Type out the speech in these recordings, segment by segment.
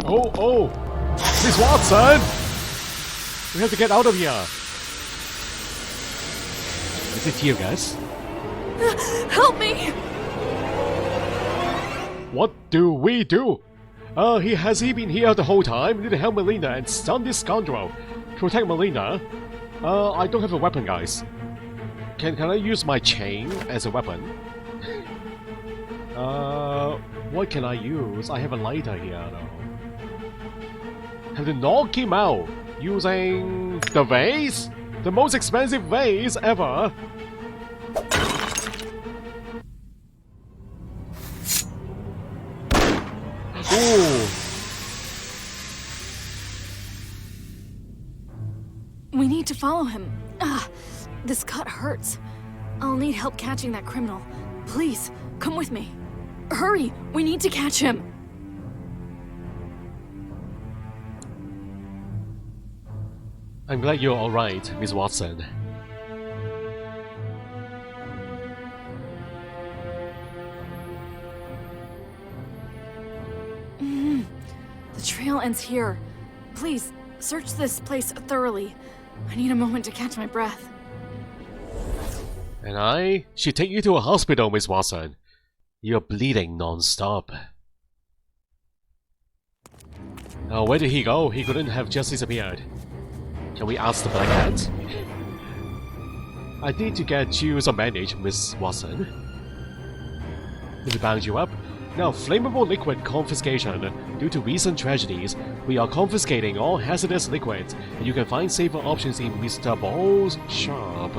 Oh! Miss Watson! We have to get out of here! Is it tear gas? Help me! What do we do? Has he been here the whole time? We need to help Molina and stun this scoundrel. Protect Molina. I don't have a weapon, guys. Can I use my chain as a weapon? What can I use? I have a lighter here, though. Have to knock him out using the vase? The most expensive vase ever! Ooh. We need to follow him. This cut hurts. I'll need help catching that criminal. Please, come with me. Hurry! We need to catch him! I'm glad you're alright, Miss Watson. The trail ends here. Please, search this place thoroughly. I need a moment to catch my breath. And I should take you to a hospital, Miss Watson. You're bleeding non-stop. Now, where did he go? He couldn't have just disappeared. Can we ask the Black Cat? I need to get you some bandage, Miss Watson. Let me bound you up. Now, flammable liquid confiscation. Due to recent tragedies, we are confiscating all hazardous liquids, and you can find safer options in Mr. Bowles' shop.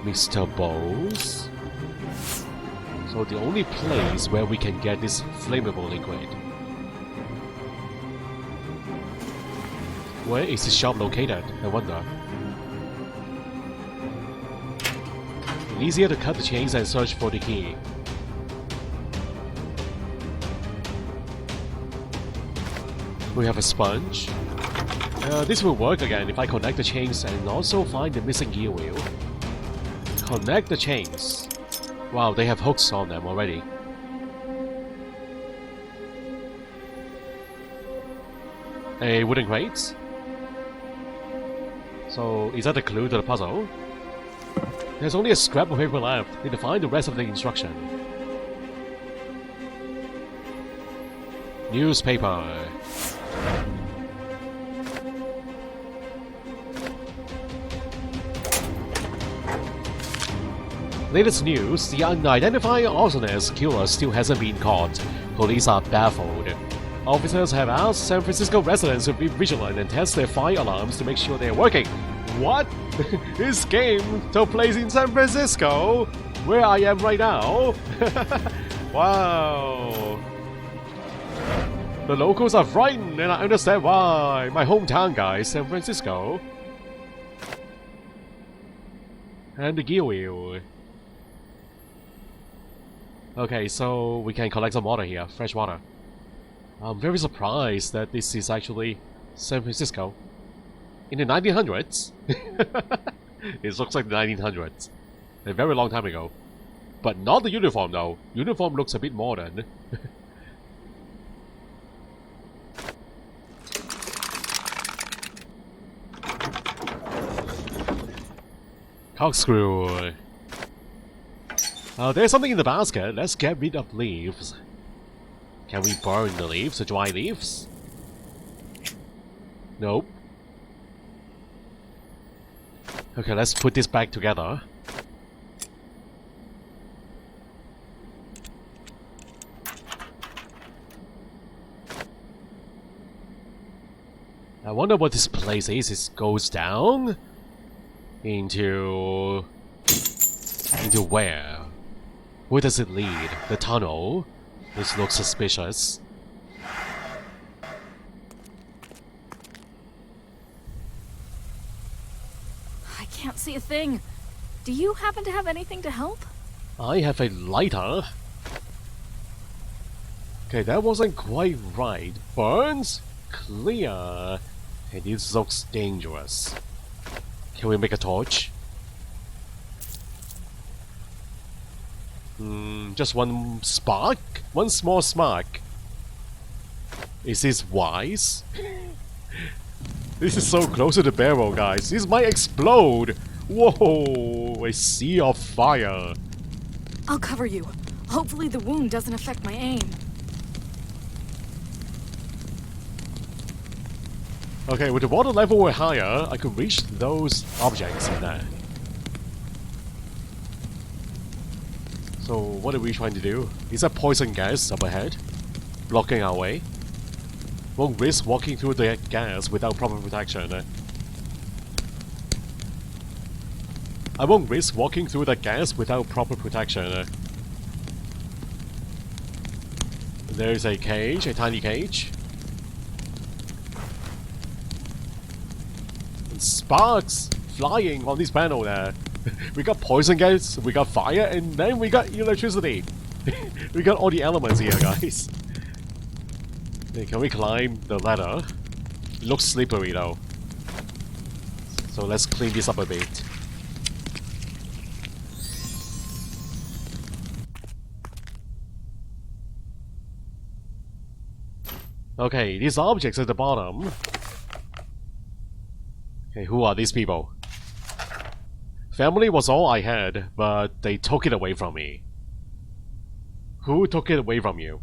Mr. Bowles? So the only place where we can get this flammable liquid. Where is this shop located? I wonder. Easier to cut the chains and search for the key. We have a sponge. This will work again if I connect the chains and also find the missing gear wheel. Connect the chains. Wow, they have hooks on them already. A wooden crate. So, is that a clue to the puzzle? There's only a scrap of paper left. Need to find the rest of the instruction. Newspaper. Latest news, the unidentified arsonist killer still hasn't been caught. Police are baffled. Officers have asked San Francisco residents to be vigilant and test their fire alarms to make sure they're working. What? This game took place in San Francisco? Where I am right now? Wow. The locals are frightened and I understand why. My hometown, guys, San Francisco. And the gear wheel. Okay, so we can collect some water here, fresh water. I'm very surprised that this is actually San Francisco. In the 1900s? It looks like the 1900s. A very long time ago. But not the uniform though. Uniform looks a bit modern. Corkscrew. There's something in the basket. Let's get rid of leaves. Can we burn the leaves, the dry leaves? Nope. Okay, let's put this back together. I wonder what this place is. It goes down into where? Where does it lead? The tunnel? This looks suspicious. I can't see a thing. Do you happen to have anything to help? I have a lighter. Okay, that wasn't quite right. Burns? Clear. And this looks dangerous. Can we make a torch? Just one spark? One small spark. Is this wise? This is so close to the barrel, guys. This might explode. Whoa! A sea of fire. I'll cover you. Hopefully the wound doesn't affect my aim. Okay, with the water level higher, I could reach those objects in there. So, what are we trying to do? Is that poison gas up ahead? Blocking our way? Won't risk walking through the gas without proper protection. I won't risk walking through the gas without proper protection. There's a cage, a tiny cage. And sparks flying on this panel there. We got poison gas, we got fire, and then we got electricity. We got all the elements here, guys. Okay, can we climb the ladder? It looks slippery though. So let's clean this up a bit. Okay, these objects at the bottom. Okay, who are these people? Family was all I had, but they took it away from me. Who took it away from you?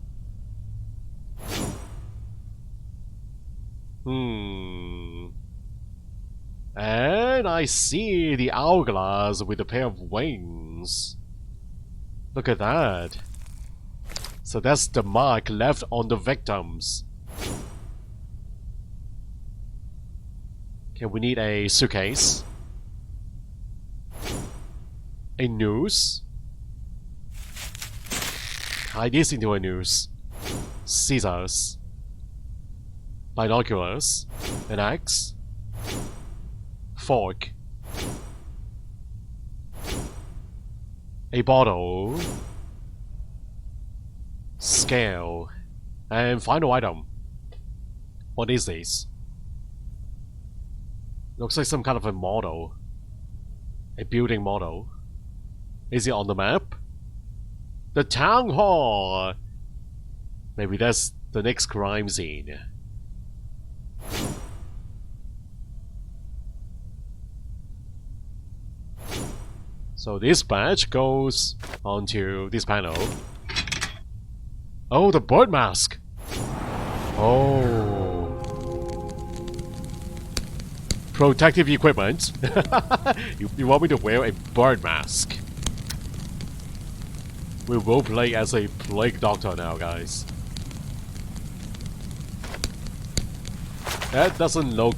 And I see the hourglass with a pair of wings. Look at that. So that's the mark left on the victims. Okay, we need a suitcase. A noose. Hide this into a noose. Scissors. Binoculars. An axe. Fork. A bottle. Scale. And final item. What is this? Looks like some kind of a model. A building model. Is it on the map? The town hall! Maybe that's the next crime scene. So this badge goes onto this panel. Oh, the bird mask! Oh. Protective equipment. You want me to wear a bird mask? We will play as a plague doctor now, guys. That doesn't look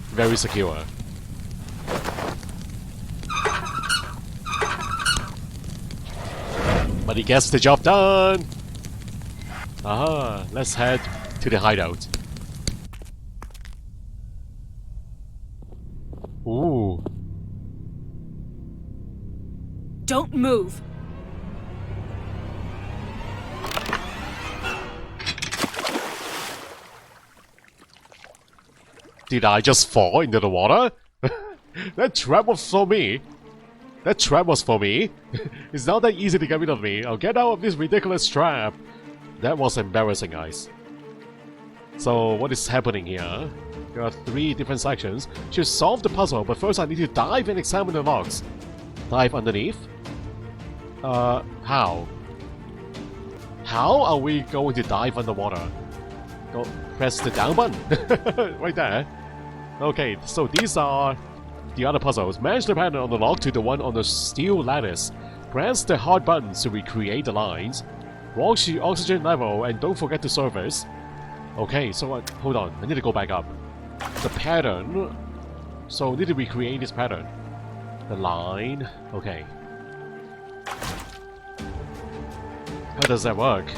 very secure. But he gets the job done! Aha, let's head to the hideout. Ooh. Don't move. Did I just fall into the water? That trap was for me. That trap was for me. It's not that easy to get rid of me. I'll get out of this ridiculous trap. That was embarrassing, guys. So, what is happening here? There are 3 different sections. Should solve the puzzle, but first I need to dive and examine the logs. Dive underneath? How? How are we going to dive underwater? Go press the down button. Right there. Okay, so these are the other puzzles. Match the pattern on the log to the one on the steel lattice. Press the hard buttons to recreate the lines. Watch the oxygen level and don't forget the surface. Okay, so hold on, I need to go back up. The pattern. So I need to recreate this pattern. The line. Okay. How does that work?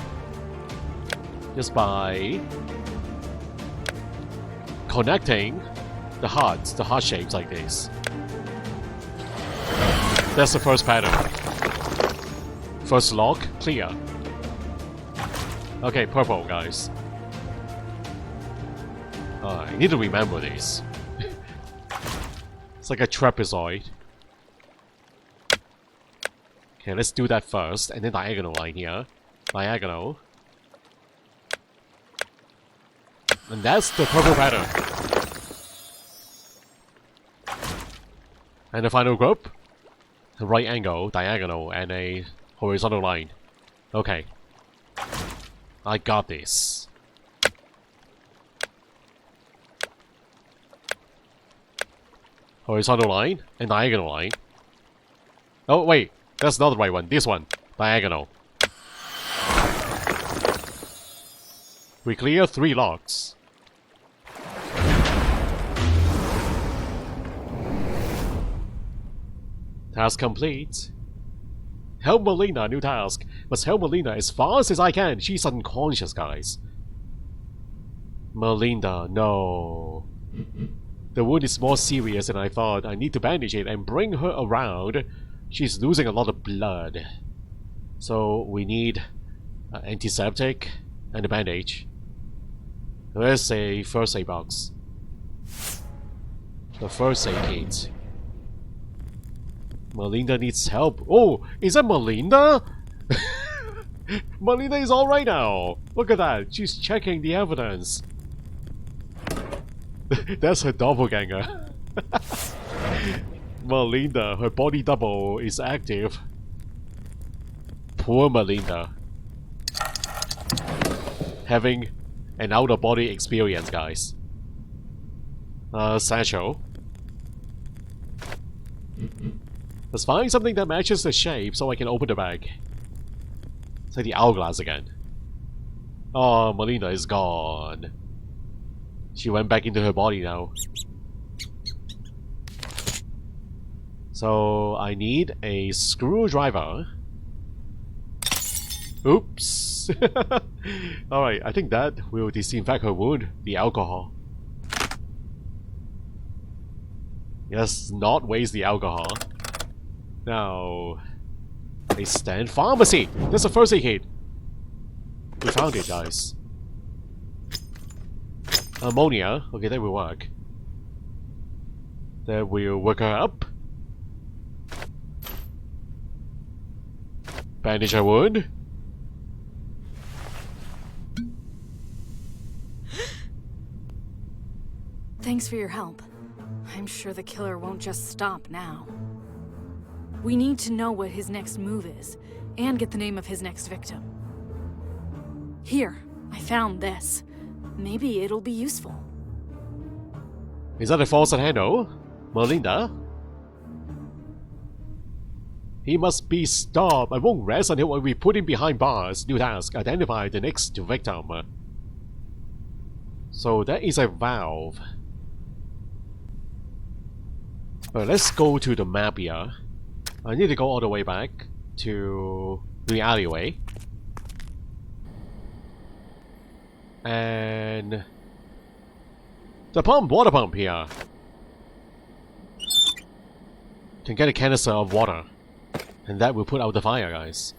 Just by connecting the heart shapes like this. That's the first pattern. First log, clear. Okay, purple, guys. I need to remember this. It's like a trapezoid. Okay, let's do that first, and then diagonal line here. Diagonal. And that's the purple pattern. And the final group? A right angle, diagonal, and a horizontal line. Okay. I got this. Horizontal line and diagonal line. Oh, wait. That's not the right one. This one. Diagonal. We clear 3 locks. Task complete. Help Molina, new task. Must help Molina as fast as I can. She's unconscious, guys. Melinda, no. The wound is more serious than I thought. I need to bandage it and bring her around. She's losing a lot of blood. So we need antiseptic and a bandage. Where's a first aid box? The first aid kit. Melinda needs help. Oh, is that Melinda? Melinda is alright now. Look at that. She's checking the evidence. That's her doppelganger. Melinda, her body double is active. Poor Melinda. Having an out-of-body experience, guys. Satchel. Let's find something that matches the shape so I can open the bag. It's like the hourglass again. Oh, Molina is gone. She went back into her body now. So I need a screwdriver. Oops. Alright, I think that will disinfect her wound. The alcohol. Yes, not waste the alcohol. Now, a stand pharmacy. That's the first aid kit. We found it, guys. Ammonia. Okay, that will work. That will work her up. Bandage her wound. Thanks for your help. I'm sure the killer won't just stop now. We need to know what his next move is, and get the name of his next victim. Here, I found this. Maybe it'll be useful. Is that a faucet handle? Melinda? He must be stopped. I won't rest until we put him behind bars. New task. Identify the next victim. So that is a valve. Let's go to the map here. I need to go all the way back to the alleyway. And the pump, water pump here. Can get a canister of water. And that will put out the fire, guys.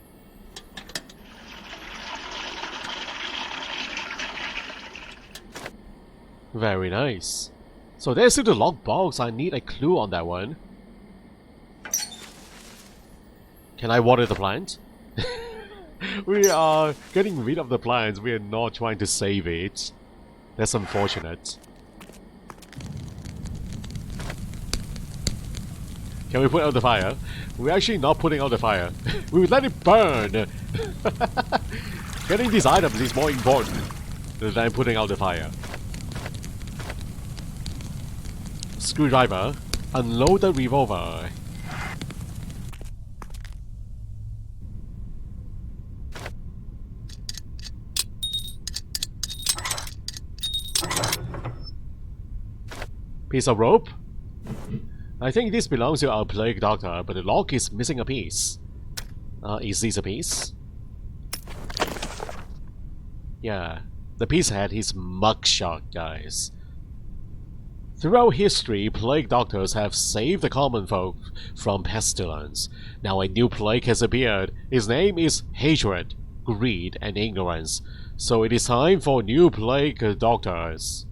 Very nice. So there's still the lockbox. I need a clue on that one. Can I water the plant? We are getting rid of the plants. We are not trying to save it. That's unfortunate. Can we put out the fire? We're actually not putting out the fire. We will let it burn. Getting these items is more important than putting out the fire. Screwdriver. Unload the revolver. Piece of rope. I think this belongs to our plague doctor, but the lock is missing a piece. Is this a piece? Yeah, the piece had his mugshot, guys. Throughout history, plague doctors have saved the common folk from pestilence. Now a new plague has appeared. His name is hatred, greed, and ignorance. So it is time for new plague doctors.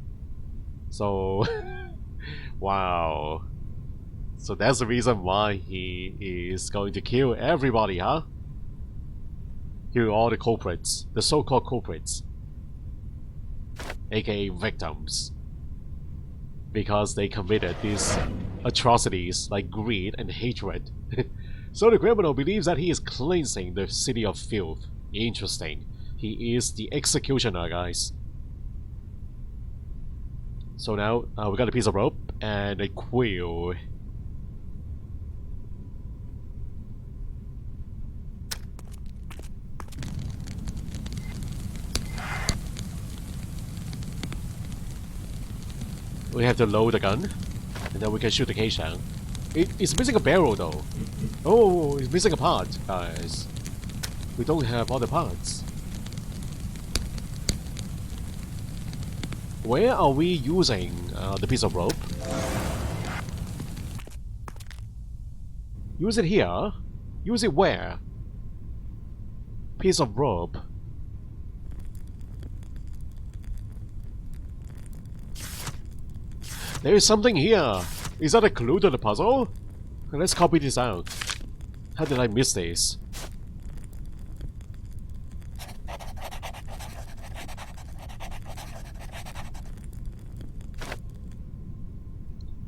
So... wow. So that's the reason why he is going to kill everybody, huh? Kill all the culprits. The so-called culprits. aka victims, because they committed these atrocities like greed and hatred. So the criminal believes that he is cleansing the city of filth. Interesting. He is the executioner, guys. So now we got a piece of rope and a quill. We have to load the gun, and then we can shoot the K-Shang. It's missing a barrel though. Oh, it's missing a part, guys. We don't have all the parts. Where are we using the piece of rope? Use it here? Use it where? Piece of rope. There is something here! Is that a clue to the puzzle? Let's copy this out. How did I miss this?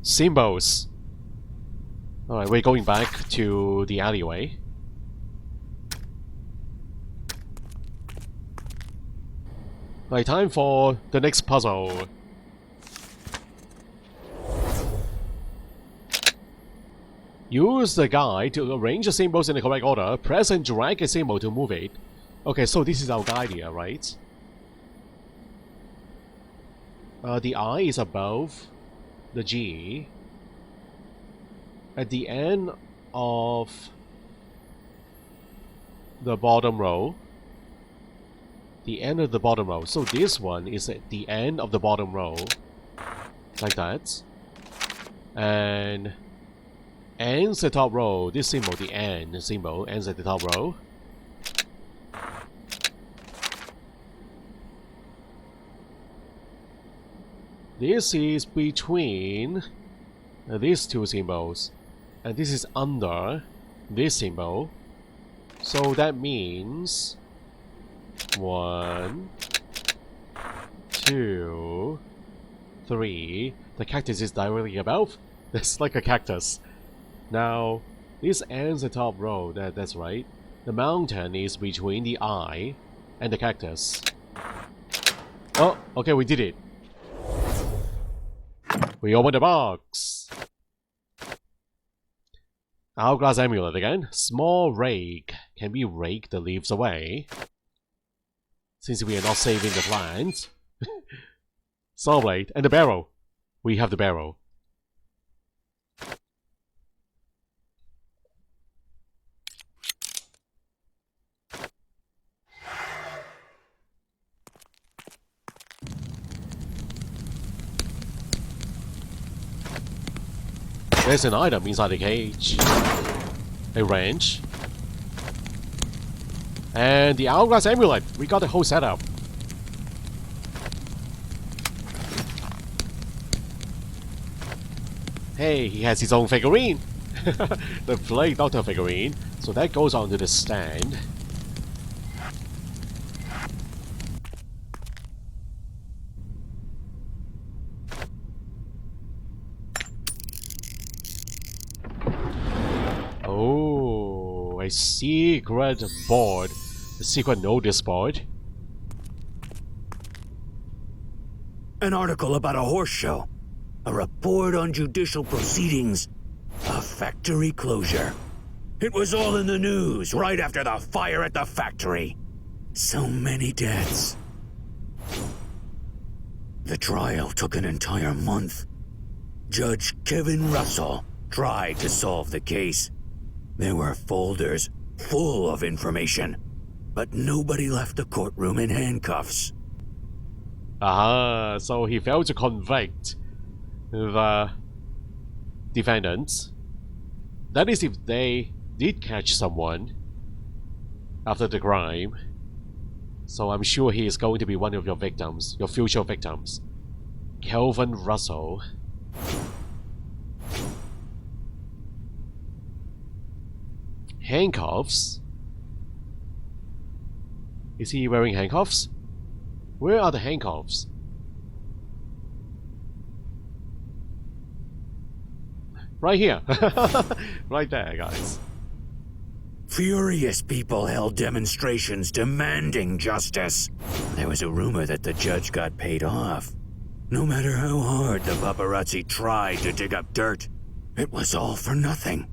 Symbols! Alright, we're going back to the alleyway. Right, time for the next puzzle. Use the guide to arrange the symbols in the correct order. Press and drag a symbol to move it. Okay, so this is our guide here, right? The I is above the G. At the end of the bottom row. The end of the bottom row. So this one is at the end of the bottom row. Like that. And ends the top row. This symbol, the N symbol, ends at the top row. This is between these two symbols, and this is under this symbol. So that means 1, 2, 3. The cactus is directly above. That's like a cactus. Now, this ends the top row, that's right. The mountain is between the eye and the cactus. Oh, okay, we did it. We opened the box. Hourglass amulet again. Small rake. Can we rake the leaves away? Since we are not saving the plant. Saw blade. And the barrel. We have the barrel. There's an item inside the cage. A wrench. And the hourglass amulet. We got the whole setup. Hey, he has his own figurine. The Plague Doctor figurine. So that goes onto the stand. Oh, a secret board. A secret notice board. An article about a horse show. A report on judicial proceedings. A factory closure. It was all in the news right after the fire at the factory. So many deaths. The trial took an entire month. Judge Kevin Russell tried to solve the case. There were folders full of information, but nobody left the courtroom in handcuffs. Aha, so he failed to convict the defendants. That is if they did catch someone after the crime. So I'm sure he is going to be one of your victims, your future victims. Kelvin Russell. Handcuffs? Is he wearing handcuffs? Where are the handcuffs? Right here. Right there, guys. Furious people held demonstrations demanding justice. There was a rumor that the judge got paid off. No matter how hard the paparazzi tried to dig up dirt, it was all for nothing.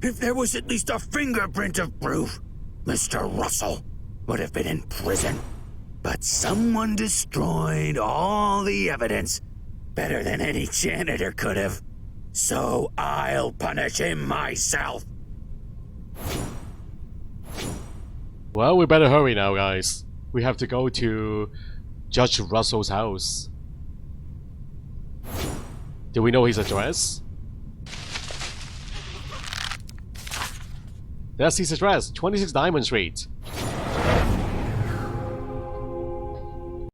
If there was at least a fingerprint of proof, Mr. Russell would have been in prison. But someone destroyed all the evidence better than any janitor could have. So I'll punish him myself. Well, we better hurry now, guys. We have to go to Judge Russell's house. Do we know his address? That's his address, 26 Diamond Street.